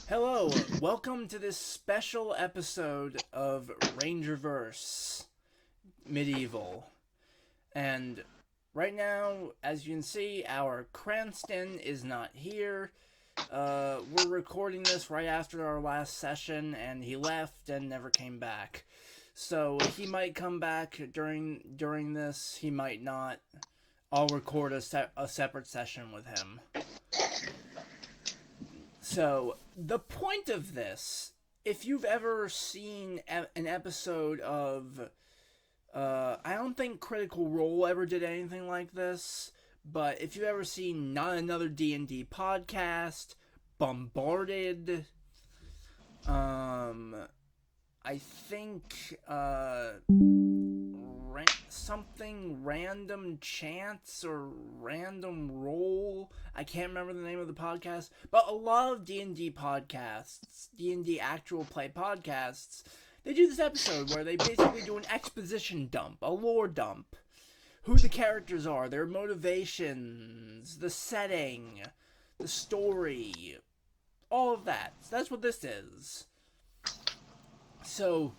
Hello, welcome to this special episode of Rangerverse Medieval. And right now, as you can see, our Cranston is not here. We're recording this right after our last session, and he left and never came back. So he might come back during this, he might not. I'll record a separate session with him. So, the point of this, if you've ever seen an episode of, I don't think Critical Role ever did anything like this, but if you've ever seen Not Another D&D Podcast, Bombarded, I think, something Random Chance or Random Roll. I can't remember the name of the podcast, but a lot of D&D podcasts, D&D actual play podcasts, they do this episode where they basically do an exposition dump, a lore dump. Who the characters are, their motivations, the setting, the story, all of that. So that's what this is. So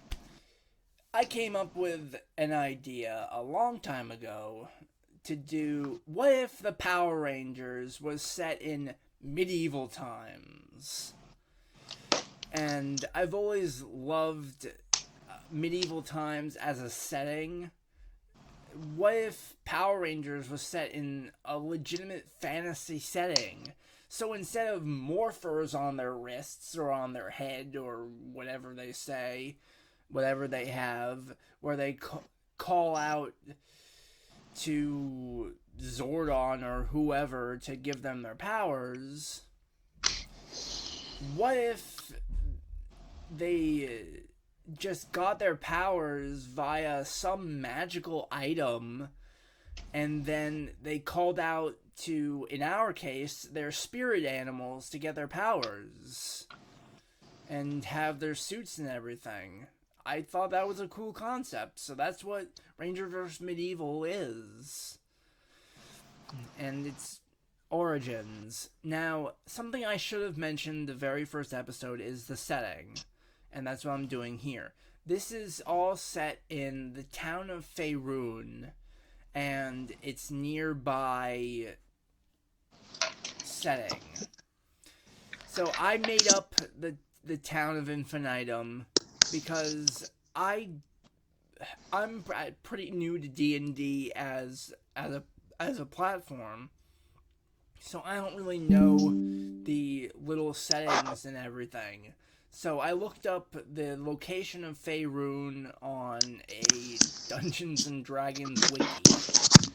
I came up with an idea a long time ago to do, what if the Power Rangers was set in medieval times? And I've always loved medieval times as a setting. What if Power Rangers was set in a legitimate fantasy setting? So instead of morphers on their wrists or on their head or whatever they say, whatever they have, where they call out to Zordon or whoever to give them their powers, what if they just got their powers via some magical item, and then they called out to, in our case, their spirit animals to get their powers and have their suits and everything? I thought that was a cool concept, so that's what Rangerverse Medieval is. And its origins. Now, something I should have mentioned the very first episode is the setting, and that's what I'm doing here. This is all set in the town of Faerun, and its nearby setting. So I made up the town of Infinitum because I'm pretty new to D&D as a platform, so I don't really know the little settings and everything. So I looked up the location of Faerun on a Dungeons and Dragons wiki,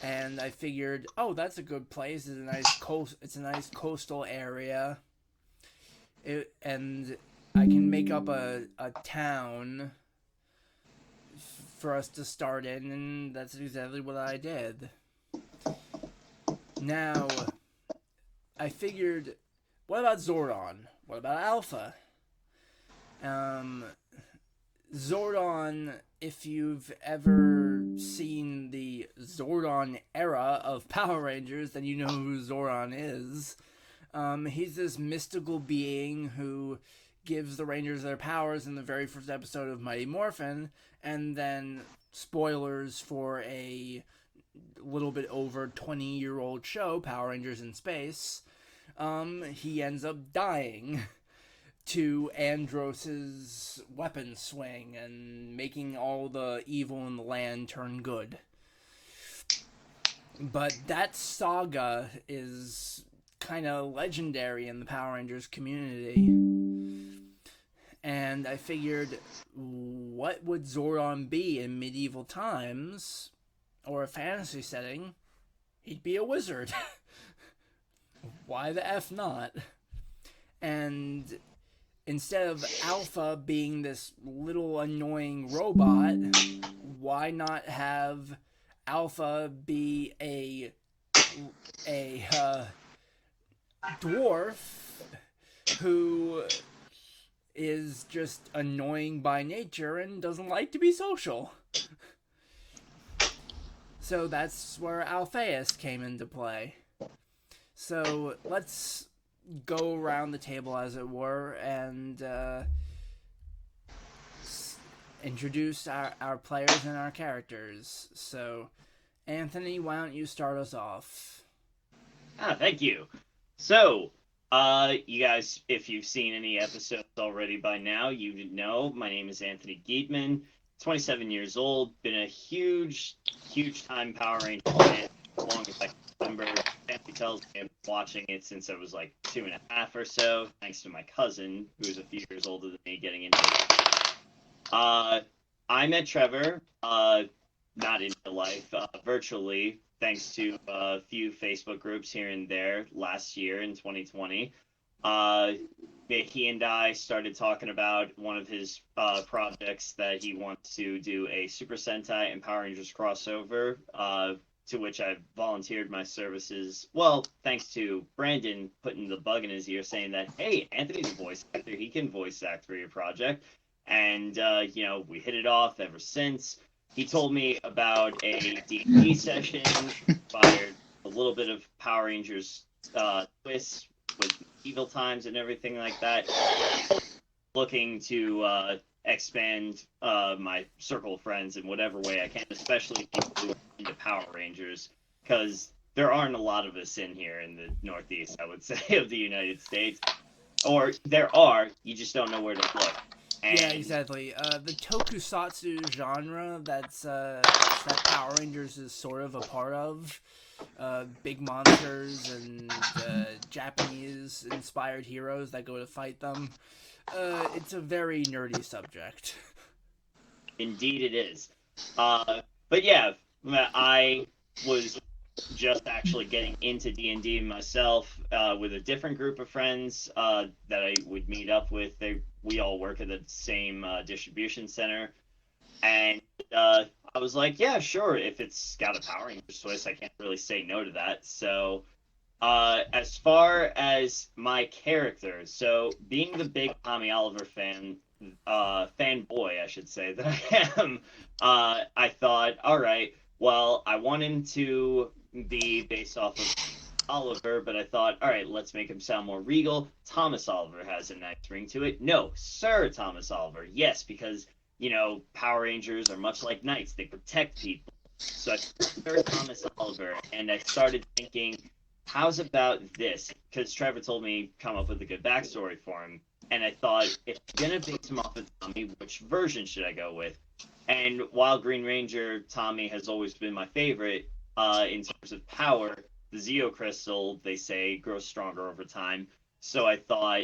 and I figured, oh, that's a good place. It's a nice coastal area. And I can make up a town for us to start in, and that's exactly what I did. Now, I figured, what about Zordon? What about Alpha? Zordon, if you've ever seen the Zordon era of Power Rangers, then you know who Zordon is. He's this mystical being who gives the Rangers their powers in the very first episode of Mighty Morphin, and then, spoilers for a little bit over 20-year-old show, Power Rangers in Space, he ends up dying to Andros's weapon swing and making all the evil in the land turn good. But that saga is kind of legendary in the Power Rangers community. And I figured, what would Zordon be in medieval times, or a fantasy setting? He'd be a wizard. Why the F not? And instead of Alpha being this little annoying robot, why not have Alpha be a dwarf who is just annoying by nature and doesn't like to be social? So that's where Alphaeus came into play. So let's go around the table, as it were, and introduce our players and our characters. So, Anthony, why don't you start us off? Thank you. So, you guys, if you've seen any episodes already by now, you know my name is Anthony Geetman, 27 years old, been a huge time Power Ranger fan as long as I can remember. Family tells me I've been watching it since I was like 2.5 or so, thanks to my cousin, who's a few years older than me, getting into it. Uh, I met Trevor, not in real life, virtually, thanks to a few Facebook groups here and there last year in 2020. Uh, he and I started talking about one of his projects that he wants to do a Super Sentai and Power Rangers crossover, to which I volunteered my services. Well, thanks to Brandon putting the bug in his ear saying that, hey, Anthony's a voice actor, he can voice act for your project. And, we hit it off ever since. He told me about a D&D session, inspired a little bit of Power Rangers twist with evil times and everything like that. Looking to expand my circle of friends in whatever way I can, especially people who are into Power Rangers, because there aren't a lot of us in here in the Northeast, I would say, of the United States. Or there are, you just don't know where to look. Yeah, And exactly. The tokusatsu genre that Power Rangers is sort of a part of. Big monsters and Japanese-inspired heroes that go to fight them. It's a very nerdy subject. indeed it is. But yeah, I was just actually getting into D&D myself with a different group of friends that I would meet up with. We all work at the same distribution center, and I was like, yeah, sure. If it's got a Power Rangers twist, I can't really say no to that. So, as far as my character, so being the big Tommy Oliver fanboy, I should say that I am, I thought, all right, well, I want him to be based off of Oliver, but I thought, all right, let's make him sound more regal. Thomas Oliver has a nice ring to it. No, Sir Thomas Oliver. Yes, because, Power Rangers are much like knights. They protect people. So I Sir Thomas Oliver, and I started thinking, how's about this? Because Trevor told me come up with a good backstory for him. And I thought, if I'm going to base him off of Tommy, which version should I go with? And while Green Ranger Tommy has always been my favorite, in terms of power, the Zeo Crystal, they say, grows stronger over time. So I thought,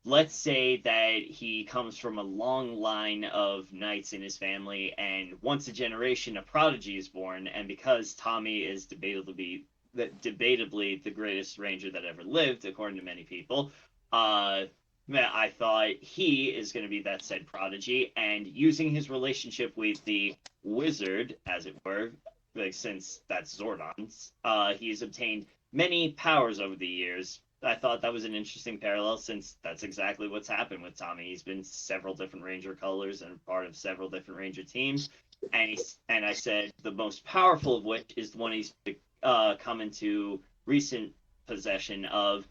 let's say that he comes from a long line of knights in his family, and once a generation, a prodigy is born. And because Tommy is debatably the greatest ranger that ever lived, according to many people, I thought he is going to be that said prodigy, and using his relationship with the wizard, as it were, like, since that's Zordon's, he's obtained many powers over the years. I thought that was an interesting parallel since that's exactly what's happened with Tommy. He's been several different Ranger colors and part of several different Ranger teams. And I said the most powerful of which is the one he's come into recent possession of,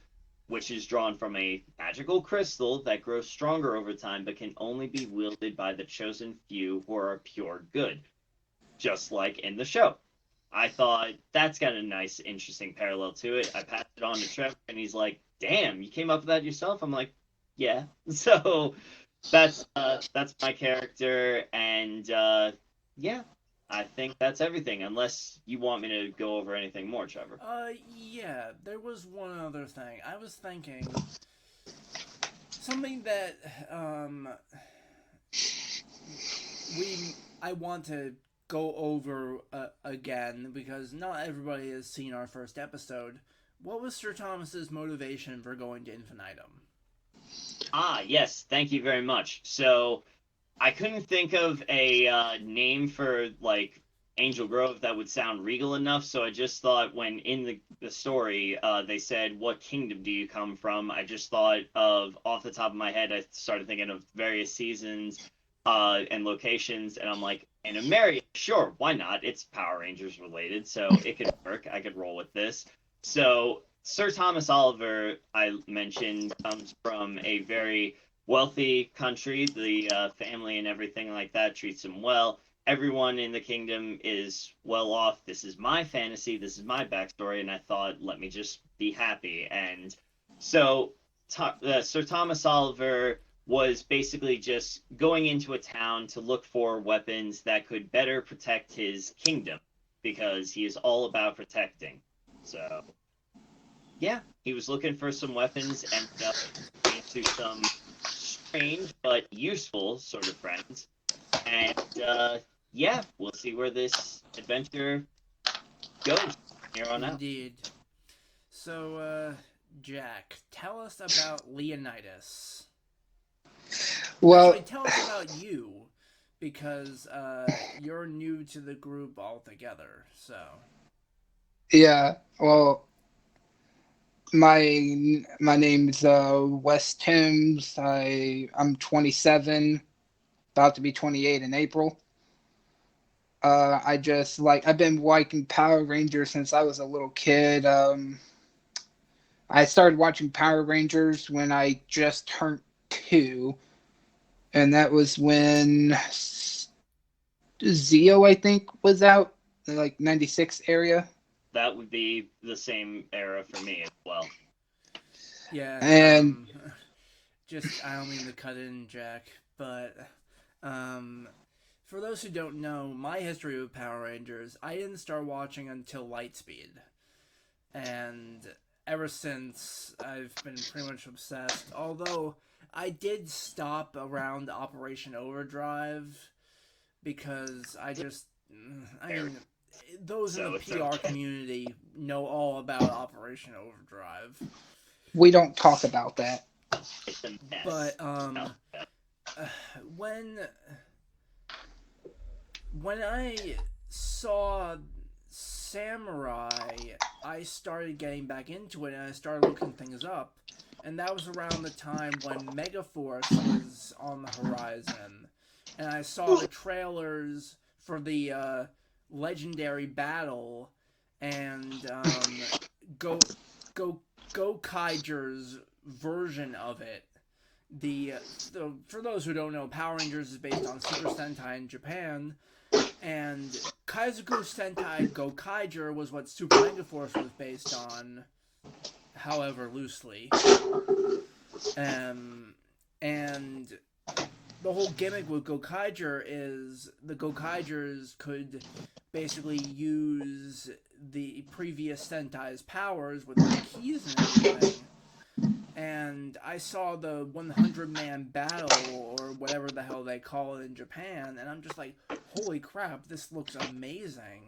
which is drawn from a magical crystal that grows stronger over time but can only be wielded by the chosen few who are pure good, just like in the show. I thought that's got a nice, interesting parallel to it. I passed it on to Trevor, and he's like, "Damn, you came up with that yourself?" I'm like, "Yeah." So that's my character, and yeah, I think that's everything. Unless you want me to go over anything more, Trevor. Yeah, there was one other thing. I was thinking something that I want to go over again because not everybody has seen our first episode. What was Sir Thomas's motivation for going to Infinitum? Yes, thank you very much. So I couldn't think of a name for like Angel Grove that would sound regal enough, so I just thought when in the story they said, "What kingdom do you come from?" I just thought of off the top of my head. I started thinking of various seasons and locations, and I'm like, "In America, sure, why not? It's Power Rangers related, so it could work. I could roll with this." So Sir Thomas Oliver, I mentioned, comes from a very wealthy country. The family and everything like that treats him well. Everyone in the kingdom is well off. This is my fantasy. This is my backstory, and I thought, let me just be happy. And so, Sir Thomas Oliver was basically just going into a town to look for weapons that could better protect his kingdom because he is all about protecting. So yeah, he was looking for some weapons, ended up into some strange but useful sort of friends. And yeah, we'll see where this adventure goes from here on out. Indeed. So, Jack, tell us about Leonidas. Well, Actually, tell us about you, because you're new to the group altogether. So, yeah. Well, my name's Wes Timms. I'm 27, about to be 28 in April. I've been liking Power Rangers since I was a little kid. I started watching Power Rangers when I just turned 2, and that was when Zeo, I think, was out, like 96 area. That would be the same era for me as well. yeah, And just, I don't mean to cut in, Jack, but um, for those who don't know, my history with Power Rangers, I didn't start watching until Lightspeed. And ever since, I've been pretty much obsessed. Although, I did stop around Operation Overdrive because I mean, those in So the it's PR okay. community know all about Operation Overdrive. we don't talk about that. It's a mess. But when I saw Samurai, I started getting back into it and I started looking things up. And that was around the time when Megaforce was on the horizon. And I saw the trailers for the legendary battle and Go Go Go Kaiger's version of it. For those who don't know, Power Rangers is based on Super Sentai in Japan, and Kaizoku Sentai Gokaiger was what Super Mega Force was based on, however loosely. And the whole gimmick with Gokaiger is the Gokaigers could basically use the previous Sentai's powers with their keys and everything. And I saw the 100-man battle, or whatever the hell they call it in Japan, and I'm just like, holy crap, this looks amazing.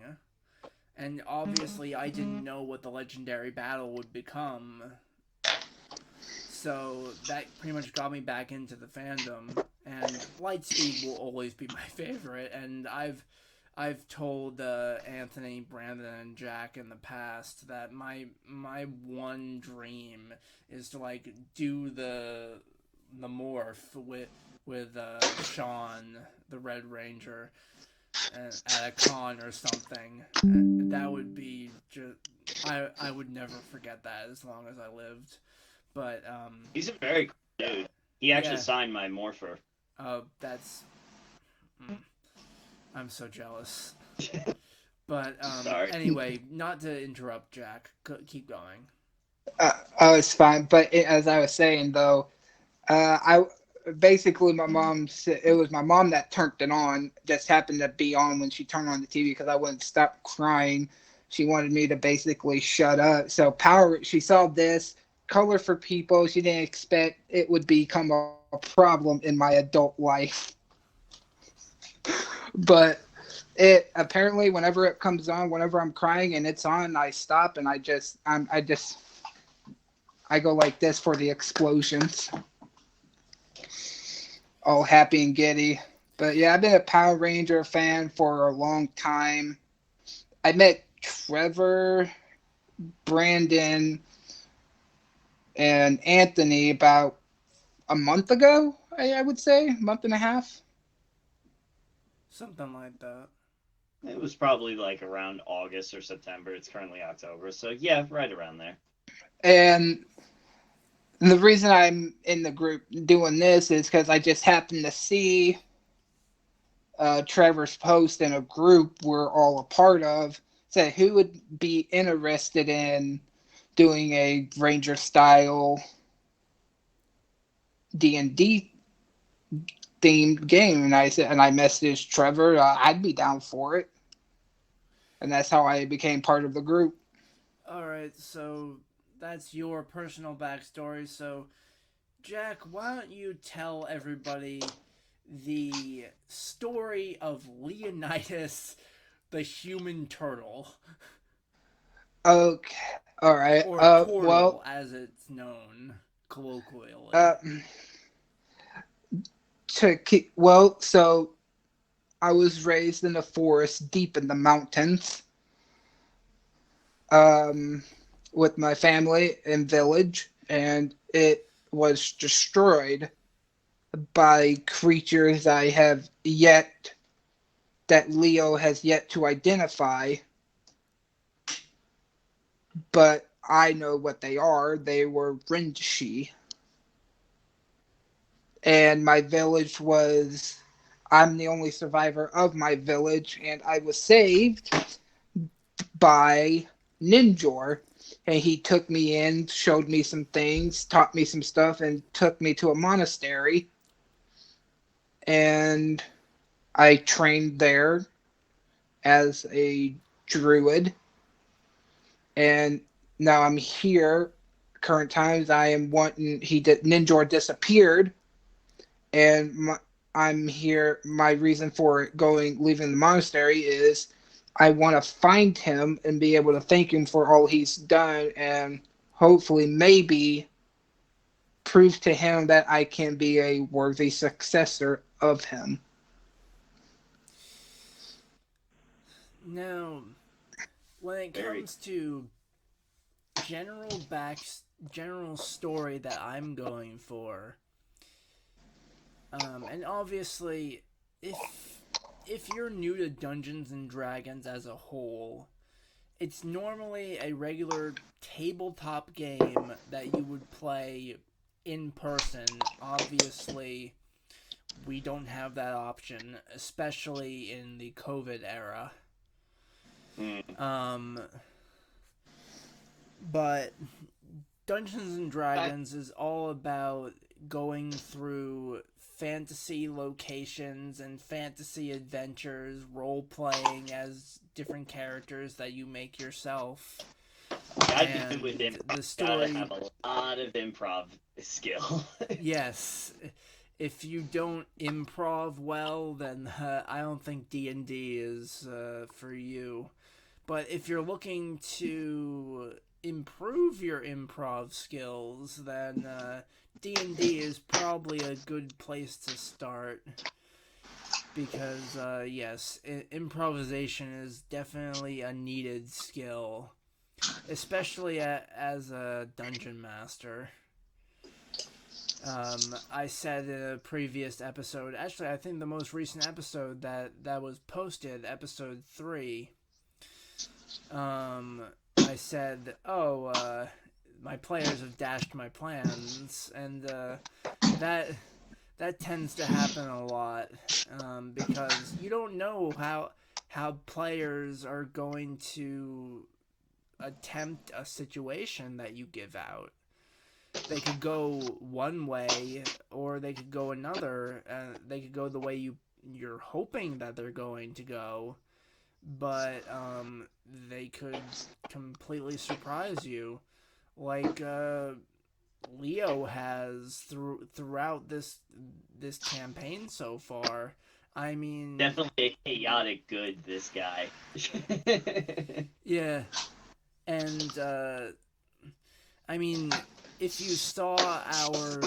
And obviously, I didn't know what the legendary battle would become. So that pretty much got me back into the fandom. And Lightspeed will always be my favorite. And I've told Anthony, Brandon, and Jack in the past that my one dream is to like do the morph with Sean, the Red Ranger, at a con or something. That would be just I would never forget that as long as I lived. But He's a very cool dude. He actually yeah, signed my Morpher. that's I'm so jealous. But Sorry. anyway, not to interrupt, Jack. Keep going. It's fine. But as I was saying though, I basically it was my mom that turned it on. Just happened to be on when she turned on the TV because I wouldn't stop crying. She wanted me to basically shut up. So she saw this color for people. She didn't expect it would become a problem in my adult life. But it apparently, whenever it comes on, whenever I'm crying and it's on, I stop and I go like this for the explosions, all happy and giddy. But yeah, I've been a Power Ranger fan for a long time. I met Trevor, Brandon, and Anthony about a month ago, I would say, a month and a half. Something like that. It was probably like around August or September. It's currently October, so yeah, right around there. And the reason I'm in the group doing this is because I just happened to see Trevor's post in a group we're all a part of. Said who would be interested in doing a Ranger style D&D themed game, and I messaged Trevor. I'd be down for it, and that's how I became part of the group. All right, so that's your personal backstory. So, Jack, why don't you tell everybody the story of Leonidas, the human turtle, Okay, all right. or turtle as it's known colloquially? So I was raised in the forest, deep in the mountains, um, with my family and village, and it was destroyed by creatures that Leo has yet to identify, but I know what they are. They were Rinshi. And my village was. I'm the only survivor of my village, and I was saved by Ninjor. And he took me in, showed me some things, taught me some stuff, and took me to a monastery. And I trained there as a druid, and now I'm here. Current times, I am wanting. Ninjor disappeared, and I'm here. My reason for leaving the monastery is I want to find him and be able to thank him for all he's done, and hopefully, maybe prove to him that I can be a worthy successor of him. Now, when it comes to general story that I'm going for, and obviously, if you're new to Dungeons and Dragons as a whole, it's normally a regular tabletop game that you would play in person. Obviously, we don't have that option, especially in the COVID era. But Dungeons and Dragons is all about going through fantasy locations and fantasy adventures, role playing as different characters that you make yourself. Gotta with improv. The story, gotta have a lot of improv skill. yes. If you don't improv well, then I don't think D&D is for you. But if you're looking to improve your improv skills, then D&D is probably a good place to start. Because, yes, improvisation is definitely a needed skill. Especially as a dungeon master. I said in a previous episode, actually I think the most recent episode that was posted, episode 3, I said, my players have dashed my plans, and that tends to happen a lot, because you don't know how players are going to attempt a situation that you give out. They could go one way, or they could go another. They could go the way you're hoping that they're going to go, but they could completely surprise you, like Leo has throughout this campaign so far. I mean, definitely a chaotic good, this guy. yeah, and I mean, if you saw our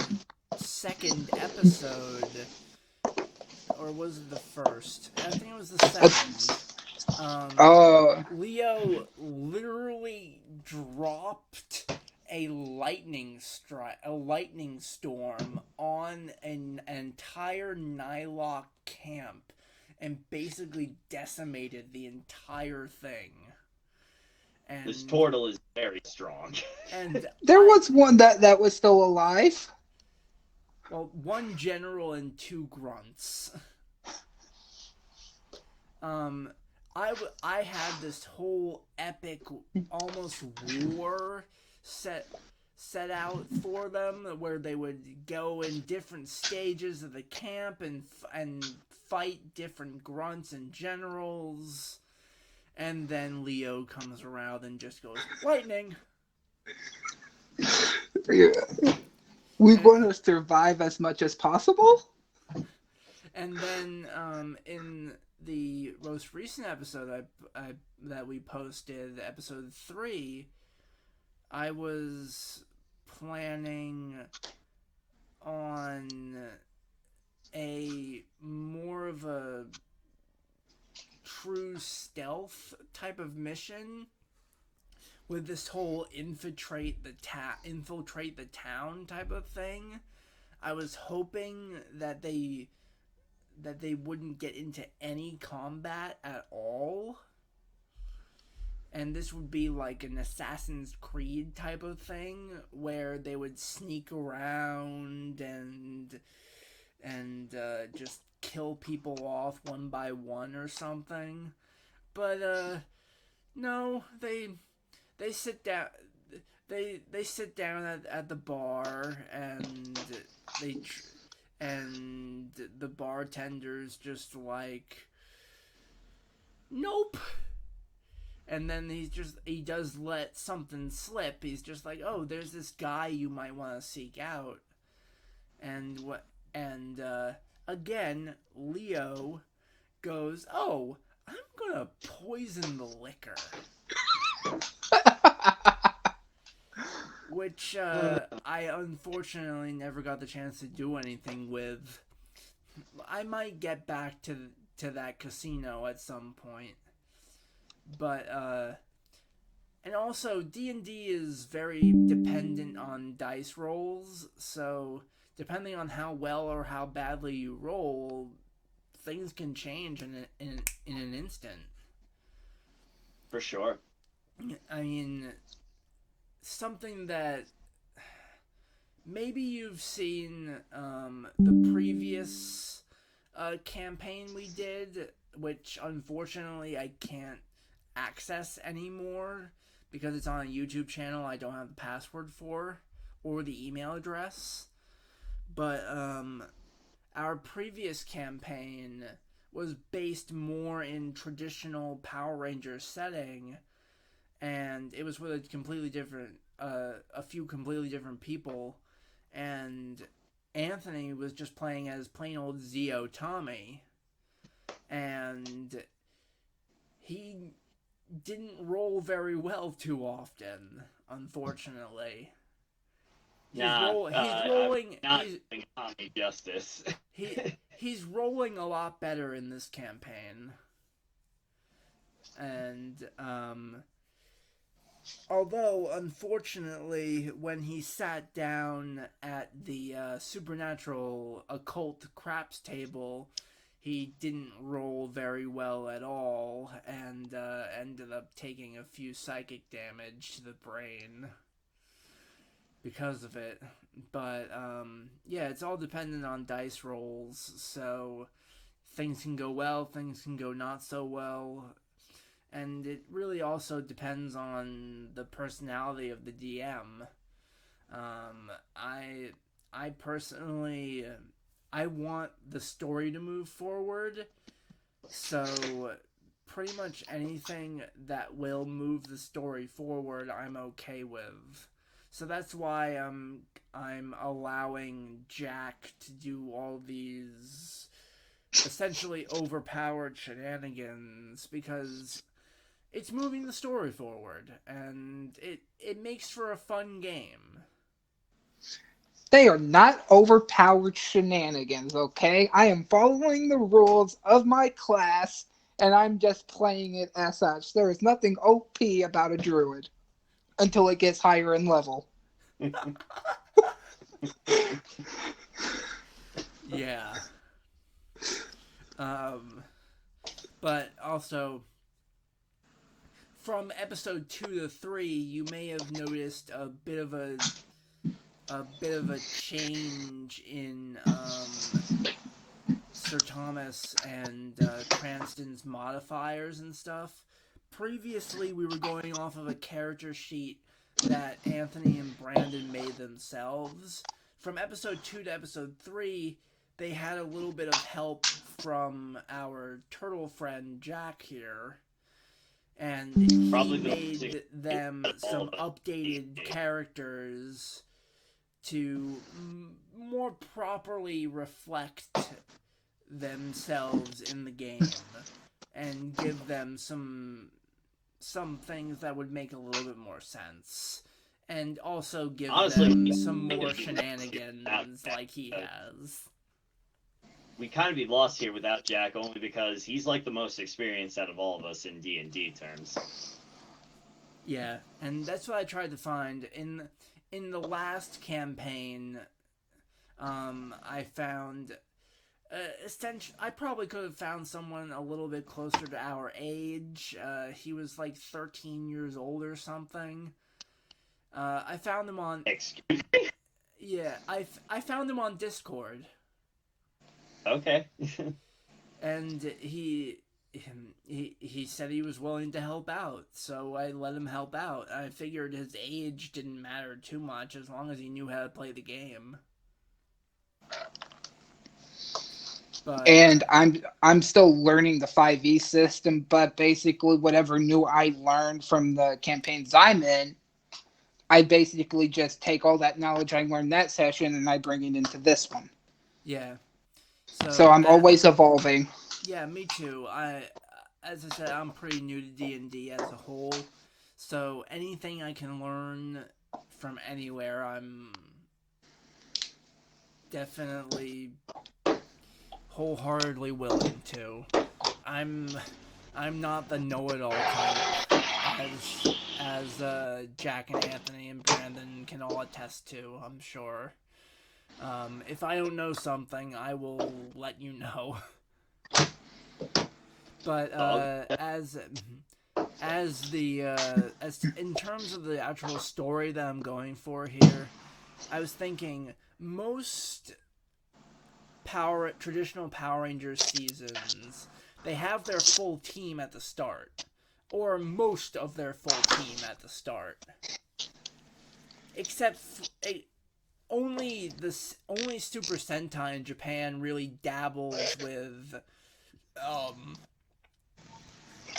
second episode, or was it the first? I think it was the second. Leo literally dropped a lightning storm on an entire Nylock camp and basically decimated the entire thing. And This portal is very strong. and There was one that was still alive. well, one general and 2 grunts. I had this whole epic, almost war set out for them, where they would go in different stages of the camp and fight different grunts and generals, and then Leo comes around and just goes lightning. We want to survive as much as possible. And then in the most recent episode that we posted, episode 3, I was planning on a more of a true stealth type of mission with this whole infiltrate the town type of thing. I was hoping that they wouldn't get into any combat at all. And this would be like an Assassin's Creed type of thing, where they would sneak around and just kill people off one by one or something. But no, they sit down. They sit down at the bar, and and the bartender's just like, nope. And then he does let something slip. He's just like, oh, there's this guy you might want to seek out. And again, Leo goes, oh, I'm gonna poison the liquor. Which I unfortunately never got the chance to do anything with. I might get back to that casino at some point. But and also D&D is very dependent on dice rolls, so depending on how well or how badly you roll, things can change in an instant. For sure. I mean, something that maybe you've seen the previous campaign we did, which unfortunately I can't access anymore because it's on a YouTube channel I don't have the password for or the email address. But our previous campaign was based more in traditional Power Rangers setting, and it was with a completely different a few completely different people, and Anthony was just playing as plain old Zeo Tommy, and he didn't roll very well too often, unfortunately. He's rolling. Not doing Tommy justice. He's rolling a lot better in this campaign, and although unfortunately, when he sat down at the supernatural occult craps table, he didn't roll very well at all, and ended up taking a few psychic damage to the brain because of it. But yeah, it's all dependent on dice rolls, so things can go well, things can go not so well, and it really also depends on the personality of the DM. I personally, I want the story to move forward, so pretty much anything that will move the story forward, I'm okay with. So that's why I'm allowing Jack to do all these essentially overpowered shenanigans, because it's moving the story forward, and it makes for a fun game. They are not overpowered shenanigans, okay? I am following the rules of my class, and I'm just playing it as such. There is nothing OP about a druid until it gets higher in level. Yeah. But also, from episode 2 to 3, you may have noticed a bit of a change in Sir Thomas and Cranston's modifiers and stuff. Previously, we were going off of a character sheet that Anthony and Brandon made themselves. From episode 2 to episode 3, they had a little bit of help from our turtle friend Jack here. And he made them some updated characters to more properly reflect themselves in the game and give them some things that would make a little bit more sense, and also give them some more shenanigans like he has. We kind of be lost here without Jack, only because he's like the most experienced out of all of us in D&D terms. Yeah, and that's what I tried to find in the last campaign. I found I probably could have found someone a little bit closer to our age. He was like 13 years old or something. I found him on. Excuse me? Yeah, I found him on Discord. Okay. And he said he was willing to help out, so I let him help out. I figured his age didn't matter too much as long as he knew how to play the game. But, and I'm still learning the 5e system, but basically whatever new I learned from the campaigns I'm in, I basically just take all that knowledge I learned that session and I bring it into this one. Yeah. So I'm always evolving. Yeah, me too. As I said, I'm pretty new to D&D as a whole, so anything I can learn from anywhere, I'm definitely wholeheartedly willing to. I'm not the know-it-all type, as Jack and Anthony and Brandon can all attest to, I'm sure. If I don't know something, I will let you know. But as in terms of the actual story that I'm going for here, I was thinking most traditional Power Rangers seasons, they have their full team at the start, or most of their full team at the start, except only Super Sentai in Japan really dabbles with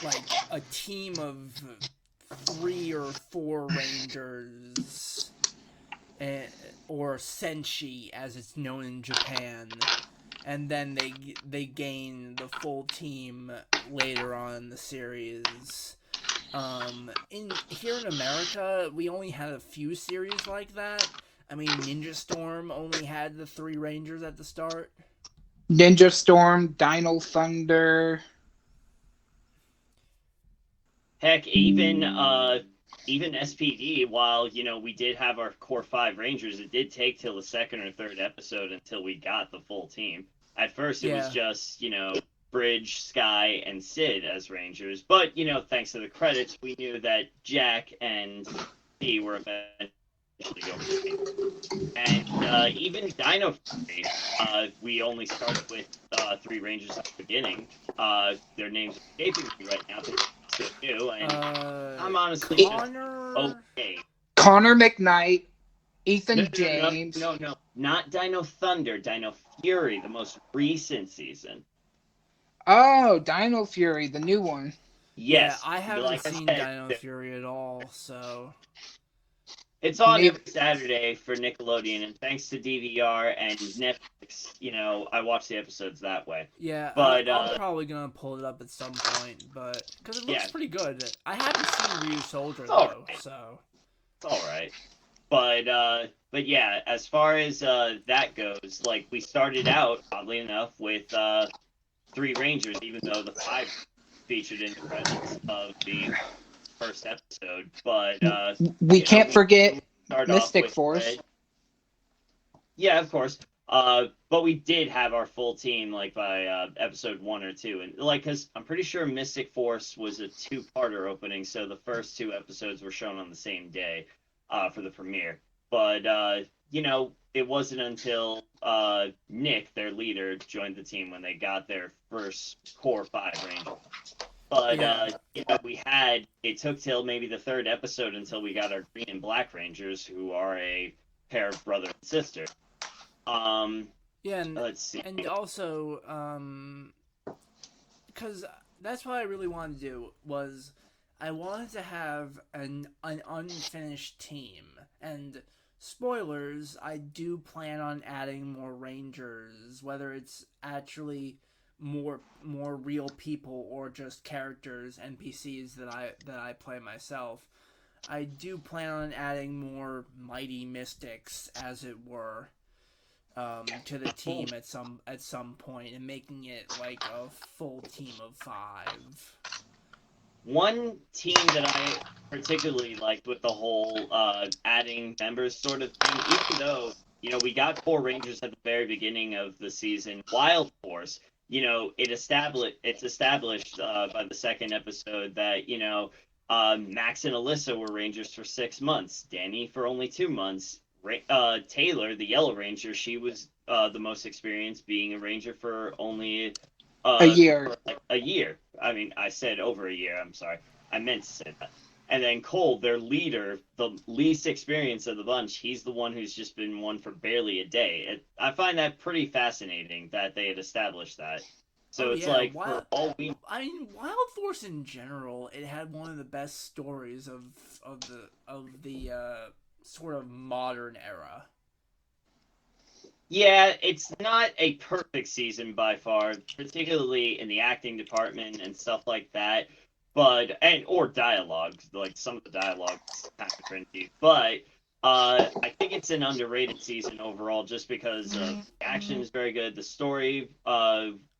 like a team of 3 or 4 Rangers, or Senshi as it's known in Japan, and then they gain the full team later on in the series. Here in America, we only had a few series like that. I mean, Ninja Storm only had the 3 Rangers at the start. Ninja Storm, Dino Thunder. Heck, even SPD, while, we did have our core 5 Rangers, it did take till the 2nd or 3rd episode until we got the full team. At first, it was just, Bridge, Sky, and Sid as Rangers. But, thanks to the credits, we knew that Jack and B were eventually going to be. And even Dino Fury, we only started with 3 Rangers at the beginning. Their names are escaping me right now, but still new, and I'm honestly okay. Connor McKnight, Ethan James. No, not Dino Thunder, Dino Fury, the most recent season. Oh, Dino Fury, the new one. Yes. Yeah, I haven't seen Dino Fury at all, so... It's on every Saturday for Nickelodeon, and thanks to DVR and Netflix, I watch the episodes that way. Yeah, but I'm probably gonna pull it up at some point, but because it looks pretty good. I haven't seen Ryu Soldier though, so it's all right. But yeah, as far as that goes, like we started out oddly enough with 3 Rangers, even though the 5 featured in the credits of the first episode, but we can't forget Mystic Force. Yeah, of course. But we did have our full team like by episode 1 or 2, and like because I'm pretty sure Mystic Force was a two-parter opening, so the first two episodes were shown on the same day for the premiere. But it wasn't until Nick, their leader, joined the team when they got their first core 5 Ranger. But Yeah. it took till maybe the third episode until we got our Green and Black Rangers, who are a pair of brother and sister. Yeah, and Let's see. also, because that's what I really wanted to do was I wanted to have an unfinished team, and spoilers, I do plan on adding more Rangers, whether it's actually more real people or just characters NPCs that I play myself. I do plan on adding more mighty mystics, as it were, to the team at some point, and making it like a full team of 5. One team that I particularly liked with the whole adding members sort of thing, even though we got 4 Rangers at the very beginning of the season, Wild Force. It's established by the second episode that Max and Alyssa were Rangers for 6 months, Danny for only 2 months. Taylor, the Yellow Ranger, she was the most experienced, being a Ranger for only A year. for like a year. I mean, I said over a year. I'm sorry. I meant to say that. And then Cole, their leader, the least experienced of the bunch, he's the one who's just been one for barely a day. I find that pretty fascinating that they had established that. So Oh it's yeah, like for all we I mean, Wild Force in general, it had one of the best stories of the sort of modern era. Yeah, it's not a perfect season by far, particularly in the acting department and stuff like that. Or dialogue, like some of the dialogue is kind of cringy. But I think it's an underrated season overall, just because the action is very good, the story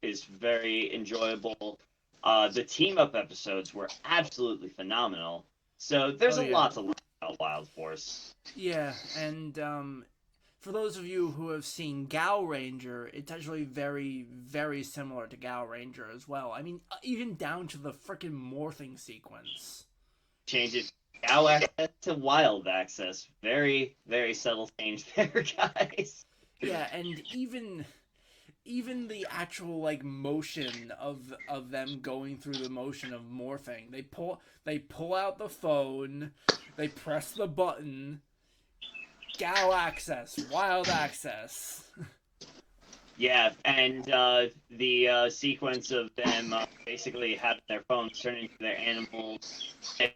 is very enjoyable. The team up episodes were absolutely phenomenal. So there's Oh a yeah, lot to learn about Wild Force. yeah, and for those of you who have seen Gal Ranger, it's actually very, very similar to Gal Ranger as well. I mean, even down to the freaking morphing sequence. Change it now access to wild access. Very, very subtle change there, guys. Yeah, and even the actual like motion of them going through the motion of morphing. They pull out the phone, they press the button, Gal access, wild access. Yeah, and the sequence of them basically having their phones turn into their animals, and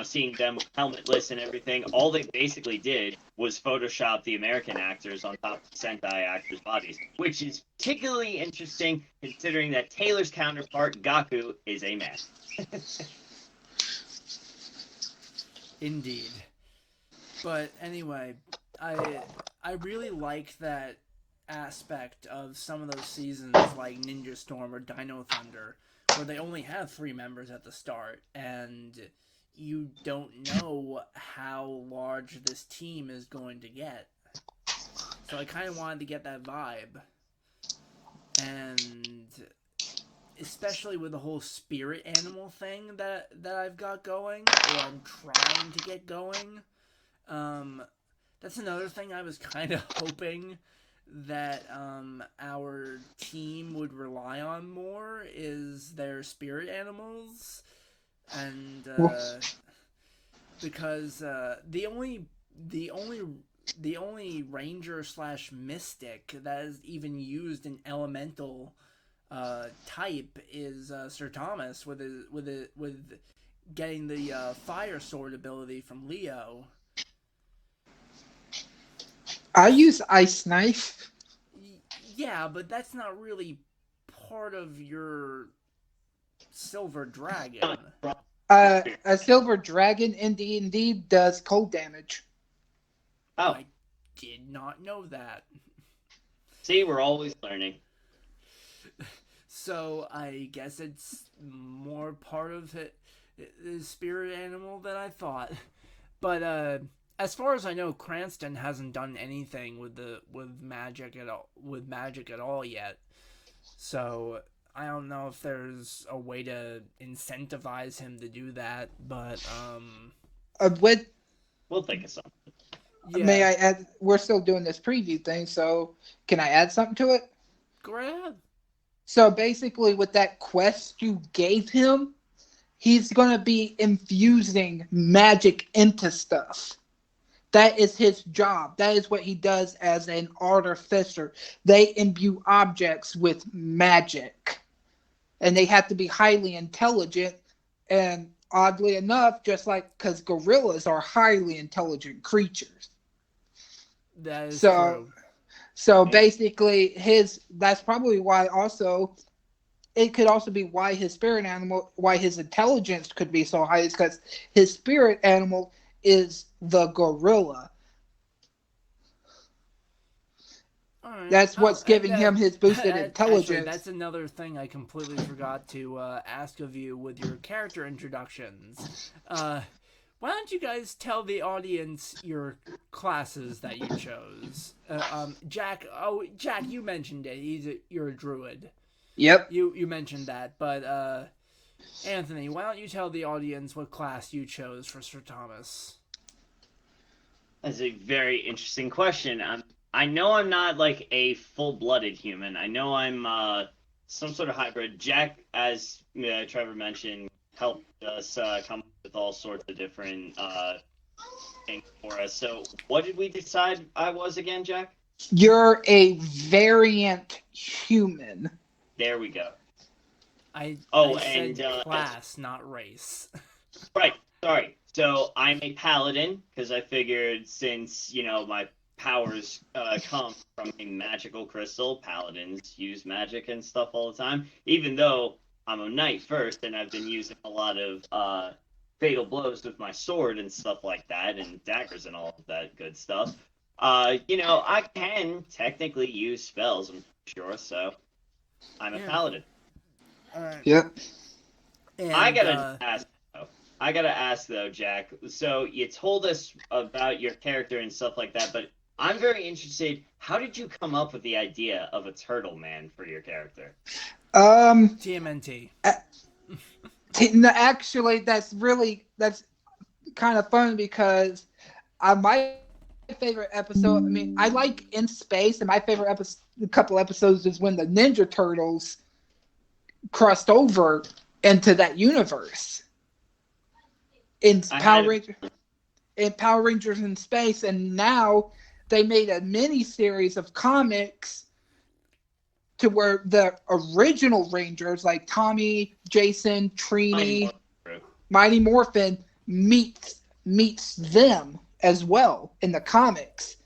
seeing them helmetless and everything. All they basically did was Photoshop the American actors on top of Sentai actors' bodies, which is particularly interesting considering that Taylor's counterpart Gaku is a man. Indeed. But anyway, I really like that aspect of some of those seasons like Ninja Storm or Dino Thunder, where they only have 3 members at the start, and you don't know how large this team is going to get. So I kind of wanted to get that vibe. And especially with the whole spirit animal thing that I've got going, or I'm trying to get going. That's another thing I was kind of hoping that our team would rely on more, is their spirit animals, and because the only ranger slash mystic that is even used in elemental type is Sir Thomas with getting the fire sword ability from Leo. I use ice knife. Yeah, but that's not really part of your silver dragon. A silver dragon in D&D does cold damage. Oh, I did not know that. see, we're always learning. So I guess it's more part of it, the spirit animal than I thought. But as far as I know, Cranston hasn't done anything with magic at all yet. So I don't know if there's a way to incentivize him to do that, but With We'll think of something. may yeah, I add? We're still doing this preview thing, so can I add something to it? go ahead. So basically, with that quest you gave him, he's gonna be infusing magic into stuff. That is his job. That is what he does as an artificer. They imbue objects with magic. And they have to be highly intelligent. And oddly enough, just like because gorillas are highly intelligent creatures. That is So true. so basically that's probably why also it could also be why his intelligence could be so high is because his spirit animal is the gorilla. All right. That's Oh, what's and giving him his boosted actually, intelligence. that's another thing I completely forgot to ask of you with your character introductions. Why don't you guys tell the audience your classes that you chose? Jack. Oh, Jack, you mentioned it. You're a druid. Yep. You mentioned that, but Anthony, why don't you tell the audience what class you chose for Sir Thomas? That's a very interesting question. I know I'm not like a full-blooded human. I know I'm some sort of hybrid. Jack, as Trevor mentioned, helped us come up with all sorts of different things for us. So, what did we decide I was again, Jack? You're a variant human. There we go. I And said class, not race. right. Sorry. So I'm a paladin because I figured since my powers come from a magical crystal, paladins use magic and stuff all the time. Even though I'm a knight first, and I've been using a lot of fatal blows with my sword and stuff like that, and daggers and all of that good stuff. I can technically use spells. I'm sure. So I'm a Yeah. paladin. Yep. And, I gotta ask though, Jack. So you told us about your character and stuff like that, but I'm very interested. How did you come up with the idea of a turtle man for your character? TMNT. Actually, that's kind of fun because my favorite episode. I mean, I like In Space, and my favorite couple episodes is when the Ninja Turtles crossed over into that universe in Power Rangers in Space, and now they made a mini series of comics to where the original Rangers like Tommy, Jason, Trini, Mighty Morphin meets them as well in the comics.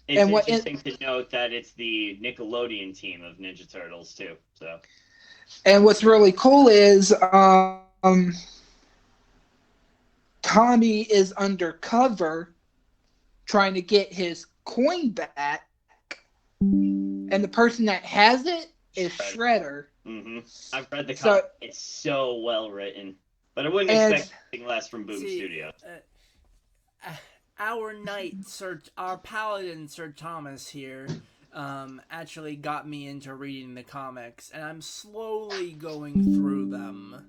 It's interesting to note that it's the Nickelodeon team of Ninja Turtles too. So. And what's really cool is Tommy is undercover trying to get his coin back, and the person that has it is Shredder. Mm-hmm. I've read the comic. It's so well written, but I wouldn't expect anything less from Boom Studios. Our paladin Sir Thomas here actually got me into reading the comics, and I'm slowly going through them.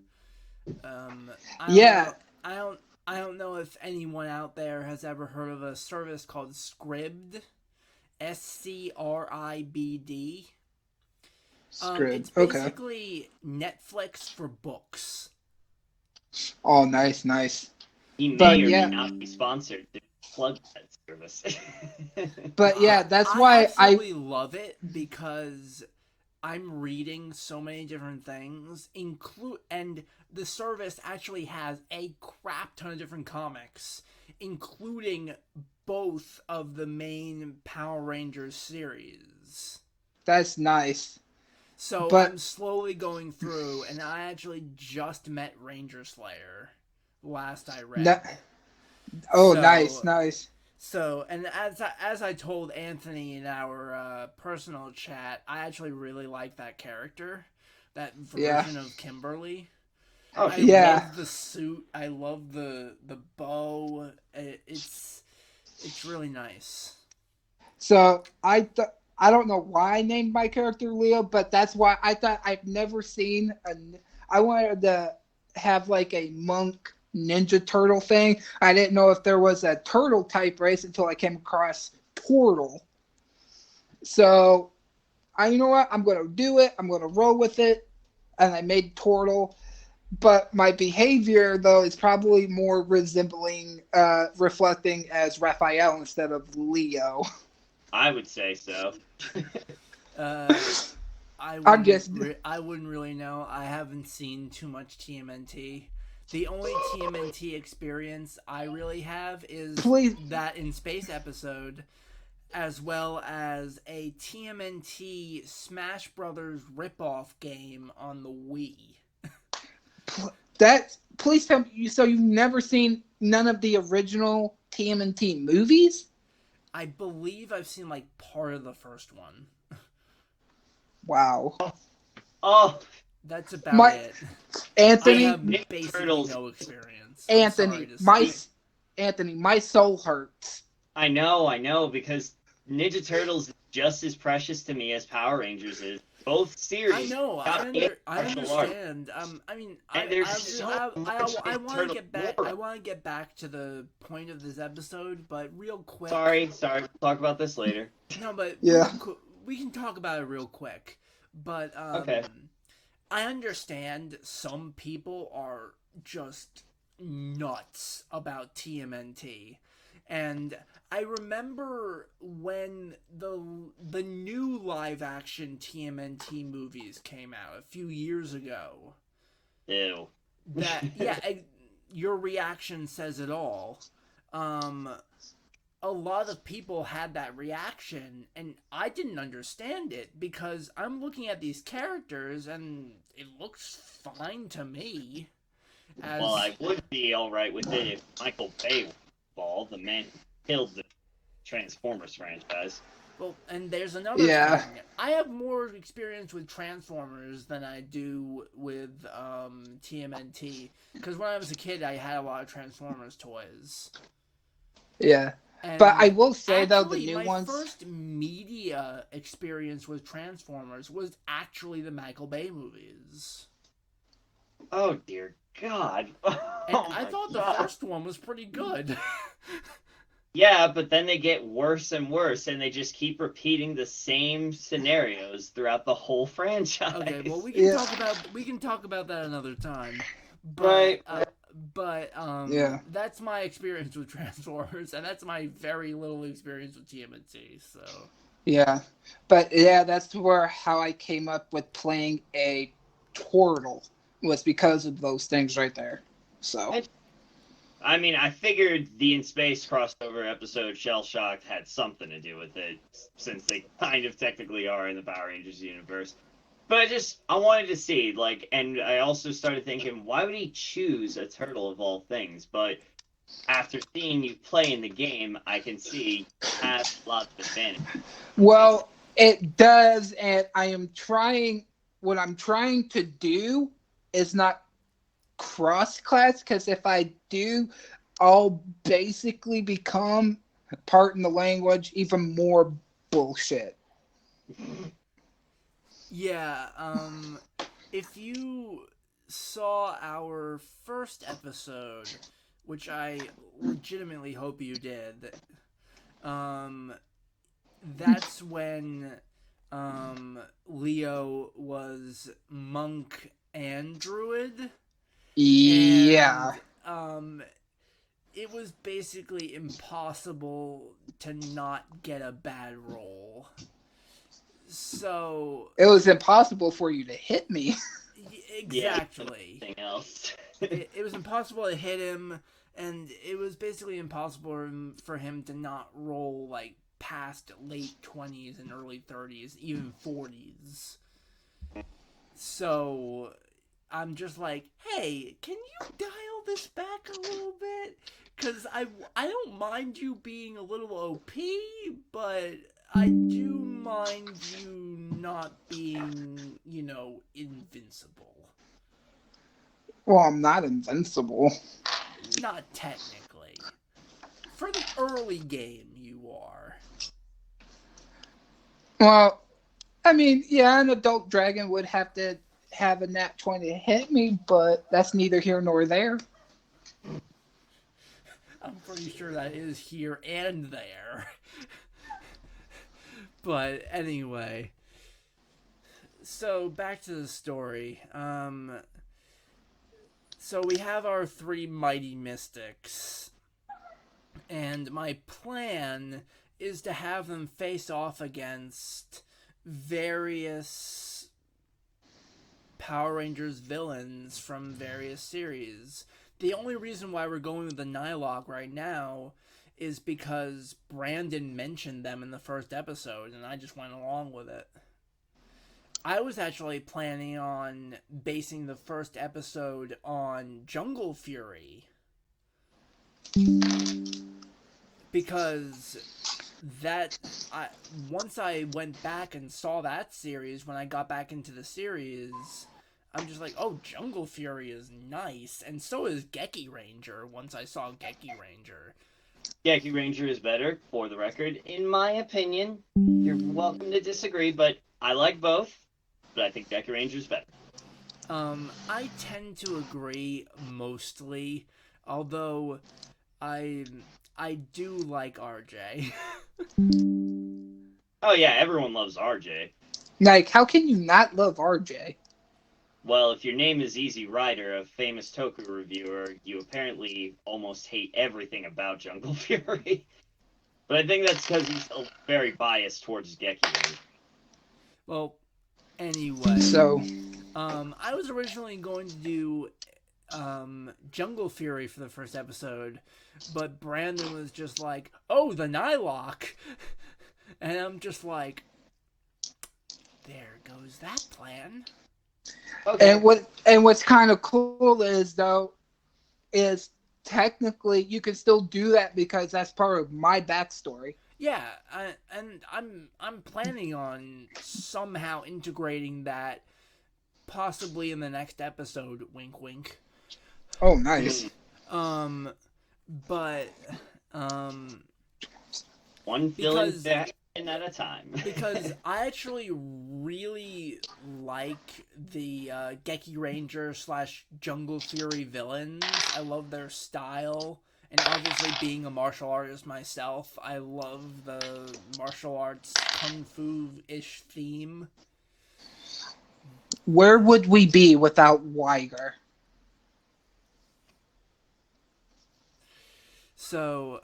I don't know if anyone out there has ever heard of a service called Scribd, Scribd. It's basically Netflix for books. Oh, nice. He may or may not be sponsored to plug that service. But yeah, that's why I absolutely love it because I'm reading so many different things, and the service actually has a crap ton of different comics, including both of the main Power Rangers series. That's nice. So I'm slowly going through, and I actually just met Ranger Slayer last I read. Nice. So, and as I told Anthony in our personal chat, I actually really like that character, that version of Kimberly. I love the suit. I love the bow. It's It's really nice. So I don't know why I named my character Leo, but that's why I thought I've never seen I wanted to have like a monk ninja turtle thing. I didn't know if there was a turtle type race until I came across Turtle. So you know what? I'm gonna do it. I'm gonna roll with it, and I made Turtle. But my behavior, though, is probably more reflecting as Raphael instead of Leo. I would say so. Uh, I'm just I wouldn't really know. I haven't seen too much TMNT. The only TMNT experience I really have is please. that in space episode, as well as a TMNT Smash Brothers ripoff game on the Wii. Please tell me. So you've never seen none of the original TMNT movies? I believe I've seen like part of the first one. Wow. Oh, That's about My- it. Anthony, I have Ninja basically Turtles. no experience. Anthony, my soul hurts. I know, because Ninja Turtles is just as precious to me as Power Rangers is. Both series. I know. I understand. I mean, And there's so much I want to Turtle get back. lore. I want to get back to the point of this episode, but real quick. Sorry. We'll talk about this later. No, but Yeah. we can talk about it real quick. But Okay. I understand some people are just nuts about TMNT. And I remember when the new live action TMNT movies came out a few years ago. Ew. Your reaction says it all. A lot of people had that reaction, and I didn't understand it because I'm looking at these characters and it looks fine to me. Well, I would be alright with it if Michael Bay was involved, the man who killed the Transformers franchise. Well, and there's another thing. I have more experience with Transformers than I do with TMNT. Because when I was a kid, I had a lot of Transformers toys. Yeah. And But I will say, actually, though, the new my ones... first media experience with Transformers was actually the Michael Bay movies. Oh, dear God. And I thought the first one was pretty good. Yeah, but then they get worse and worse, and they just keep repeating the same scenarios throughout the whole franchise. Okay, well, we can talk about that another time. Right. Yeah. That's my experience with Transformers, and that's my very little experience with TMNT. So Yeah, but yeah, that's how I came up with playing a Turtle, was because of those things right there. So I mean, I figured the In Space crossover episode Shell Shocked had something to do with it, since they kind of technically are in the Power Rangers universe. But I wanted to see, like, and I also started thinking, why would he choose a turtle of all things? But after seeing you play in the game, I can see it has lots of advantage. well, it does, and what I'm trying to do is not cross-class, because if I do, I'll basically become, pardon the language, even more bullshit. yeah, if you saw our first episode, which I legitimately hope you did, that's when Leo was monk and druid. Yeah. And, it was basically impossible to not get a bad roll. So It was impossible for you to hit me. exactly. Anything else? it was impossible to hit him, and it was basically impossible for him to not roll like past late 20s and early 30s, even 40s. So I'm just like, hey, can you dial this back a little bit? Because I don't mind you being a little OP, but I do mind you not being, invincible. Well, I'm not invincible. Not technically. For the early game, you are. Well, I mean, yeah, an adult dragon would have to have a nat 20 to hit me, but that's neither here nor there. I'm pretty sure that is here and there. But anyway, so back to the story. So we have our three mighty mystics, and my plan is to have them face off against various Power Rangers villains from various series. The only reason why we're going with the Nihilok right now is because Brandon mentioned them in the first episode, and I just went along with it. I was actually planning on basing the first episode on Jungle Fury, because once I went back and saw that series, when I got back into the series, I'm just like, oh, Jungle Fury is nice, and so is Geki Ranger. Once I saw Geki Ranger, Geki Ranger is better, for the record, in my opinion. You're welcome to disagree, but I like both. But I think Geki Ranger is better. I tend to agree mostly, although I do like RJ. Oh yeah, everyone loves RJ. Like, how can you not love RJ? Well, if your name is Easy Rider, a famous Toku reviewer, you apparently almost hate everything about Jungle Fury. But I think that's because he's very biased towards Geki Ranger. Well, anyway, So, I was originally going to do Jungle Fury for the first episode, but Brandon was just like, oh, the Nihilok. And I'm just like, there goes that plan. Okay. and what's kind of cool is technically you can still do that because that's part of my backstory. Yeah, and I'm planning on somehow integrating that, possibly in the next episode. Wink, wink. Oh, nice. But One villain at a time. because I actually really like the Geki Ranger / Jungle Fury villains. I love their style. And obviously, being a martial artist myself, I love the martial arts kung fu-ish theme. Where would we be without Weiger? So,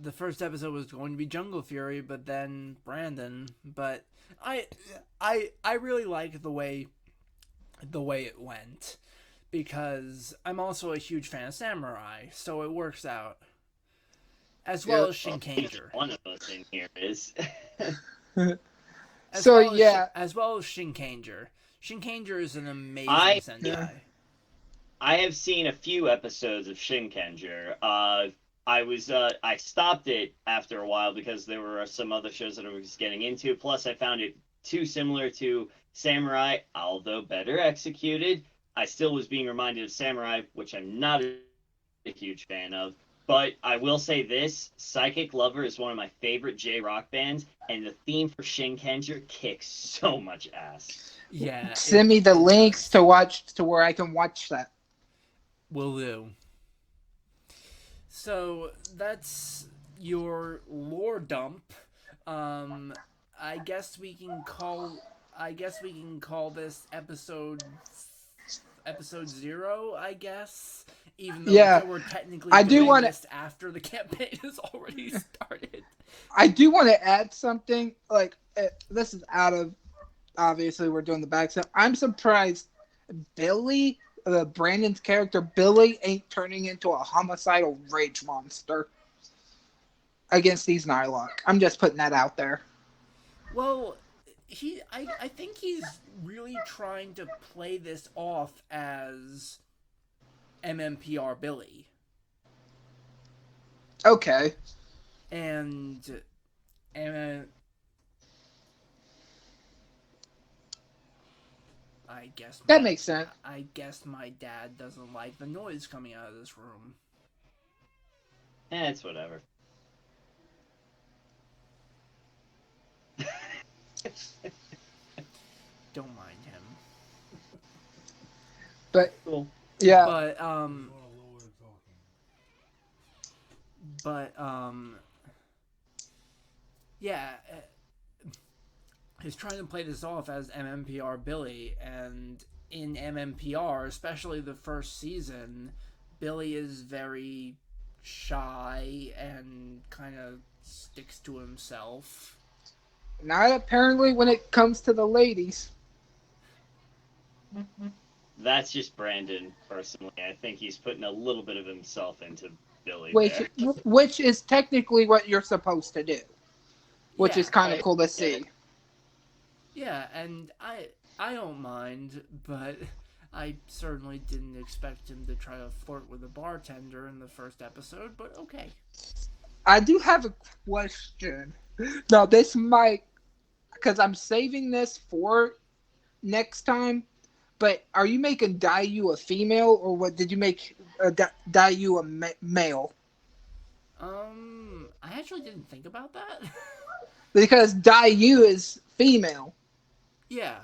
the first episode was going to be Jungle Fury, but then Brandon. But I really like the way it went, because I'm also a huge fan of Samurai, so it works out. As well as Shinkanger. One of us in here is. As well as Shinkanger. Shinkanger is an amazing Sentai. I have seen a few episodes of Shinkenger. I stopped it after a while because there were some other shows that I was getting into. Plus, I found it too similar to Samurai, although better executed. I still was being reminded of Samurai, which I'm not a huge fan of. But I will say this, Psychic Lover is one of my favorite J-rock bands, and the theme for Shinkenger kicks so much ass. Yeah. Send me the links to where I can watch that. Will do. So that's your lore dump. I guess we can call this episode 0, I guess. Even though we're technically doing this after the campaign has already started. I do want to add something. Like, this is out of, obviously we're doing the back stuff. I'm surprised Billy, Brandon's character, Billy, ain't turning into a homicidal rage monster against these Nihilok. I'm just putting that out there. Well, I think he's really trying to play this off as MMPR Billy. Okay. And that makes sense. I guess my dad doesn't like the noise coming out of this room. It's whatever. Don't mind him. But Cool. yeah, But yeah, he's trying to play this off as MMPR Billy, and in MMPR, especially the first season, Billy is very shy and kind of sticks to himself. not apparently when it comes to the ladies. That's just Brandon, personally. I think he's putting a little bit of himself into Billy Which there. which is technically what you're supposed to do. Which Yeah, is kind of I cool to get see. it. yeah, and I don't mind, but I certainly didn't expect him to try to flirt with a bartender in the first episode, but okay. I do have a question. Now this might, because I'm saving this for next time. But are you making Dayu a female, or what? Did you make Dayu a male? I actually didn't think about that. Because Dayu is female. Yeah.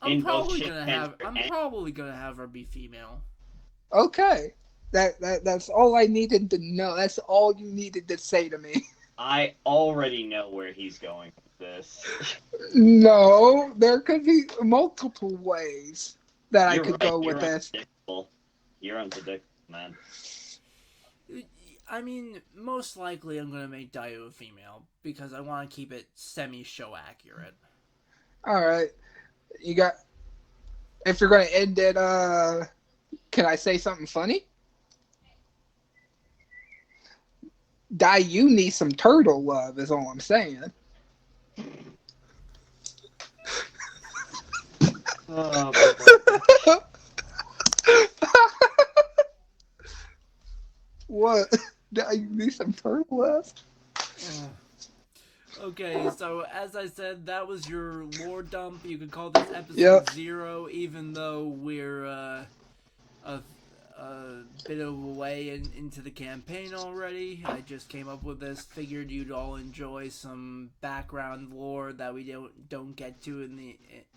In both ship and I'm probably gonna have her be female. Okay, that's all I needed to know. That's all you needed to say to me. I already know where he's going with this. No, there could be multiple ways that I You're could right. go You're with this. unpredictable. You're unpredictable, man. I mean, most likely I'm gonna make Dayu a female because I want to keep it semi-show accurate. All right, you got. If you're gonna end it, can I say something funny? Dayu needs some turtle love. Is all I'm saying. Oh, What? Dayu needs some turtle love. Okay, so as I said, that was your lore dump. You could call this episode Yep. 0, even though we're a bit of a way into the campaign already. I just came up with this. Figured you'd all enjoy some background lore that we don't get to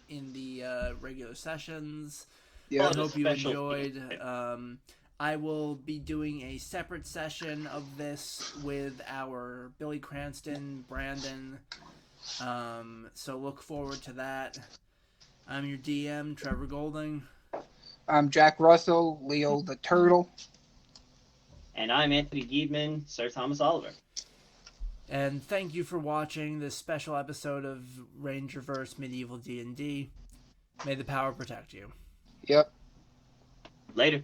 in the regular sessions. Yeah. I hope you Special enjoyed. I will be doing a separate session of this with our Billy Cranston, Brandon. So look forward to that. I'm your DM, Trevor Golding. I'm Jack Russell, Leo the Turtle. And I'm Anthony Giedman, Sir Thomas Oliver. And thank you for watching this special episode of Rangerverse Medieval D&D. May the power protect you. Yep. Later.